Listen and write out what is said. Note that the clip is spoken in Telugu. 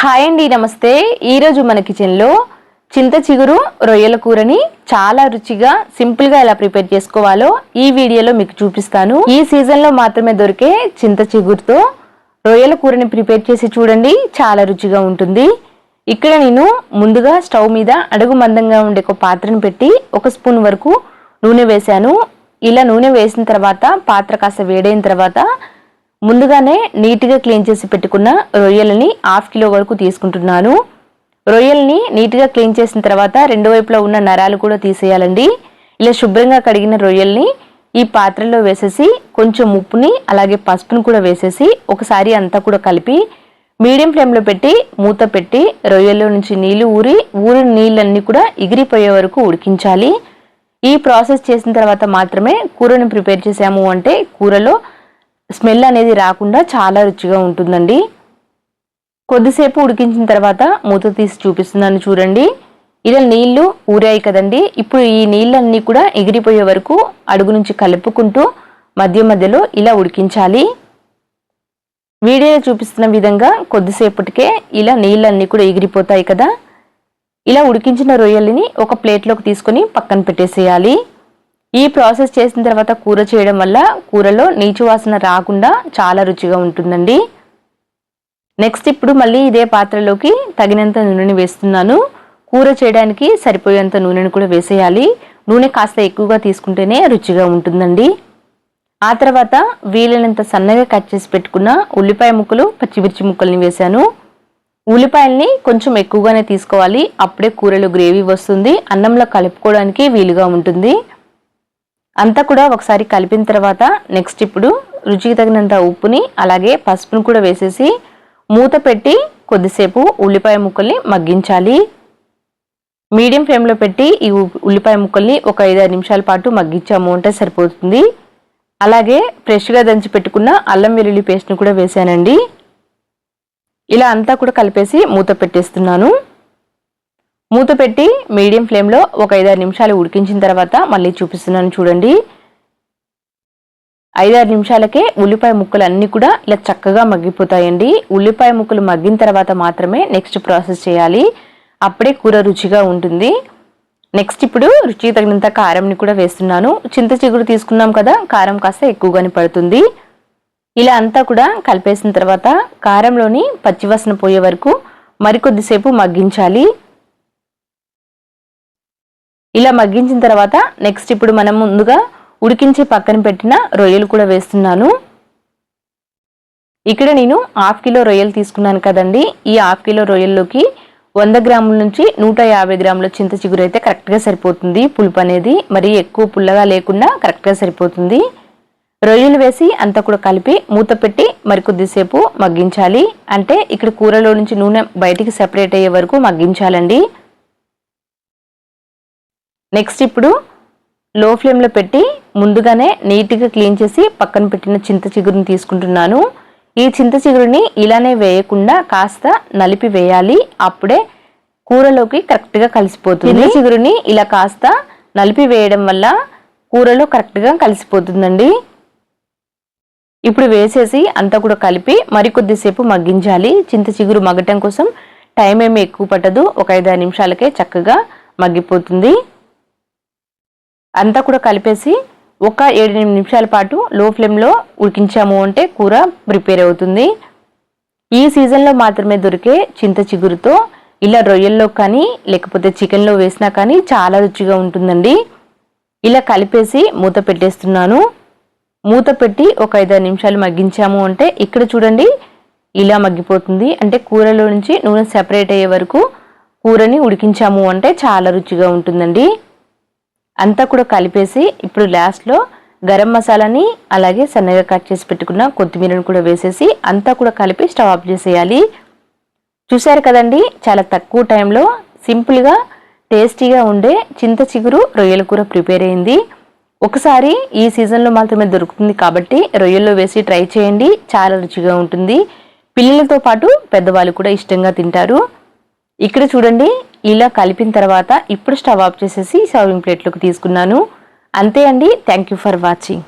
హాయ్ అండి, నమస్తే. ఈరోజు మన కిచెన్లో చింత చిగురు రొయ్యల కూరని చాలా రుచిగా సింపుల్గా ఎలా ప్రిపేర్ చేసుకోవాలో ఈ వీడియోలో మీకు చూపిస్తాను. ఈ సీజన్లో మాత్రమే దొరికే చింత చిగురుతో రొయ్యల కూరని ప్రిపేర్ చేసి చూడండి, చాలా రుచిగా ఉంటుంది. ఇక్కడ నేను ముందుగా స్టవ్ మీద అడుగు మందంగా ఉండే ఒక పాత్రను పెట్టి 1 స్పూన్ వరకు నూనె వేశాను. ఇలా నూనె వేసిన తర్వాత పాత్ర కాస్త వేడైన తర్వాత ముందుగానే నీట్గా క్లీన్ చేసి పెట్టుకున్న రొయ్యలని 1/2 కిలో వరకు తీసుకుంటున్నాను. రొయ్యల్ని నీట్గా క్లీన్ చేసిన తర్వాత రెండు వైపులా ఉన్న నరాలు కూడా తీసేయాలండి. ఇలా శుభ్రంగా కడిగిన రొయ్యల్ని ఈ పాత్రలో వేసేసి కొంచెం ఉప్పుని అలాగే పసుపుని కూడా వేసేసి ఒకసారి అంతా కూడా కలిపి మీడియం ఫ్లేమ్లో పెట్టి మూత పెట్టి రొయ్యల్లో నుంచి నీళ్లు ఊరిన నీళ్ళన్నీ కూడా ఎగిరిపోయే వరకు ఉడికించాలి. ఈ ప్రాసెస్ చేసిన తర్వాత మాత్రమే కూరని ప్రిపేర్ చేసాము అంటే కూరలో స్మెల్ అనేది రాకుండా చాలా రుచిగా ఉంటుందండి. కొద్దిసేపు ఉడికించిన తర్వాత మూత తీసి చూపిస్తున్నాను చూడండి. ఇలా నీళ్లు ఊరాయి కదండి. ఇప్పుడు ఈ నీళ్ళన్నీ కూడా ఎగిరిపోయే వరకు అడుగు నుంచి కలుపుకుంటూ మధ్య మధ్యలో ఇలా ఉడికించాలి. వీడియోలో చూపిస్తున్న విధంగా కొద్దిసేపటికే ఇలా నీళ్ళన్నీ కూడా ఎగిరిపోతాయి కదా. ఇలా ఉడికించిన రొయ్యల్ని ఒక ప్లేట్లోకి తీసుకొని పక్కన పెట్టేసేయాలి. ఈ ప్రాసెస్ చేసిన తర్వాత కూర చేయడం వల్ల కూరలో నీచు వాసన రాకుండా చాలా రుచిగా ఉంటుందండి. నెక్స్ట్ ఇప్పుడు మళ్ళీ ఇదే పాత్రలోకి తగినంత నూనెని వేస్తున్నాను. కూర చేయడానికి సరిపోయేంత నూనెని కూడా వేసేయాలి. నూనె కాస్త ఎక్కువగా తీసుకుంటేనే రుచిగా ఉంటుందండి. ఆ తర్వాత వీలైనంత సన్నగా కట్ చేసి పెట్టుకున్న ఉల్లిపాయ ముక్కలు, పచ్చిమిర్చి ముక్కల్ని వేశాను. ఉల్లిపాయల్ని కొంచెం ఎక్కువగానే తీసుకోవాలి, అప్పుడే కూరలో గ్రేవీ వస్తుంది, అన్నంలో కలుపుకోవడానికి వీలుగా ఉంటుంది. అంతా కూడా ఒకసారి కలిపిన తర్వాత నెక్స్ట్ ఇప్పుడు రుచికి తగినంత ఉప్పుని అలాగే పసుపుని కూడా వేసేసి మూత పెట్టి కొద్దిసేపు ఉల్లిపాయ ముక్కల్ని మగ్గించాలి. మీడియం ఫ్లేమ్లో పెట్టి ఈ ఉల్లిపాయ ముక్కల్ని ఒక 5-6 నిమిషాల పాటు మగ్గించాము అంటే సరిపోతుంది. అలాగే ఫ్రెష్గా దంచి పెట్టుకున్న అల్లం వెల్లుల్లి పేస్ట్ని కూడా వేసానండి. ఇలా అంతా కూడా కలిపేసి మూత పెట్టేస్తున్నాను. మూత పెట్టి మీడియం ఫ్లేమ్లో ఒక 5-6 నిమిషాలు ఉడికించిన తర్వాత మళ్ళీ చూపిస్తున్నాను చూడండి. 5-6 నిమిషాలకే ఉల్లిపాయ ముక్కలు అన్నీ కూడా ఇలా చక్కగా మగ్గిపోతాయండి. ఉల్లిపాయ ముక్కలు మగ్గిన తర్వాత మాత్రమే నెక్స్ట్ ప్రాసెస్ చేయాలి, అప్పుడే కూర రుచిగా ఉంటుంది. నెక్స్ట్ ఇప్పుడు రుచికి తగినంత కారంని కూడా వేస్తున్నాను. చింత చిగురు తీసుకున్నాం కదా, కారం కాస్త ఎక్కువగానే పడుతుంది. ఇలా అంతా కూడా కలిపేసిన తర్వాత కారంలోని పచ్చివాసన పోయే వరకు మరికొద్దిసేపు మగ్గించాలి. ఇలా మగ్గించిన తర్వాత నెక్స్ట్ ఇప్పుడు మనం ముందుగా ఉడికించి పక్కన పెట్టిన రొయ్యలు కూడా వేస్తున్నాను. ఇక్కడ నేను 1/2 కిలో రొయ్యలు తీసుకున్నాను కదండి. ఈ 1/2 కిలో రొయ్యల్లోకి 100 గ్రాముల నుంచి 150 గ్రాముల చింత చిగురు అయితే కరెక్ట్గా సరిపోతుంది. పులుపు అనేది మరీ ఎక్కువ పుల్లగా లేకుండా కరెక్ట్గా సరిపోతుంది. రొయ్యలు వేసి అంతా కూడా కలిపి మూత పెట్టి మరికొద్దిసేపు మగ్గించాలి. అంటే ఇక్కడ కూరలో నుంచి నూనె బయటికి సెపరేట్ అయ్యే వరకు మగ్గించాలండి. నెక్స్ట్ ఇప్పుడు లో ఫ్లేమ్లో పెట్టి ముందుగానే నీట్గా క్లీన్ చేసి పక్కన పెట్టిన చింత చిగురుని తీసుకుంటున్నాను. ఈ చింత చిగురుని ఇలానే వేయకుండా కాస్త నలిపి వేయాలి, అప్పుడే కూరలోకి కరెక్ట్గా కలిసిపోతుంది. చింత చిగురుని ఇలా కాస్త నలిపి వేయడం వల్ల కూరలో కరెక్ట్గా కలిసిపోతుందండి. ఇప్పుడు వేసేసి అంతా కూడా కలిపి మరికొద్దిసేపు మగ్గించాలి. చింత చిగురు మగ్గటం కోసం టైం ఏమీ ఎక్కువ పట్టదు, ఒక 5-6 నిమిషాలకే చక్కగా మగ్గిపోతుంది. అంతా కూడా కలిపేసి ఒక 7-8 నిమిషాల పాటు లో ఫ్లేమ్లో ఉడికించాము అంటే కూర ప్రిపేర్ అవుతుంది. ఈ సీజన్లో మాత్రమే దొరికే చింత చిగురుతో ఇలా రొయ్యల్లో కానీ లేకపోతే చికెన్లో వేసినా కానీ చాలా రుచిగా ఉంటుందండి. ఇలా కలిపేసి మూత పెట్టేస్తున్నాను. మూత పెట్టి ఒక 5-6 నిమిషాలు మగ్గించాము అంటే ఇక్కడ చూడండి ఇలా మగ్గిపోతుంది. అంటే కూరలో నుంచి నూనె సెపరేట్ అయ్యే వరకు కూరని ఉడికించాము అంటే చాలా రుచిగా ఉంటుందండి. అంతా కూడా కలిపేసి ఇప్పుడు లాస్ట్లో గరం మసాలాని అలాగే సన్నగా కట్ చేసి పెట్టుకున్న కొత్తిమీరను కూడా వేసేసి అంతా కూడా కలిపి స్టవ్ ఆఫ్ చేసేయాలి. చూసారు కదండి, చాలా తక్కువ టైంలో సింపుల్గా టేస్టీగా ఉండే చింత చిగురు రొయ్యల కూర ప్రిపేర్ అయింది. ఒకసారి ఈ సీజన్లో మాత్రమే దొరుకుతుంది కాబట్టి రొయ్యల్లో వేసి ట్రై చేయండి, చాలా రుచిగా ఉంటుంది. పిల్లలతో పాటు పెద్దవాళ్ళు కూడా ఇష్టంగా తింటారు. ఇక్కడ చూడండి ఇలా కలిపిన తర్వాత ఇప్పుడు స్టవ్ ఆఫ్ చేసేసి సర్వింగ్ ప్లేట్లోకి తీసుకున్నాను. అంతే అండి. Thank you for watching.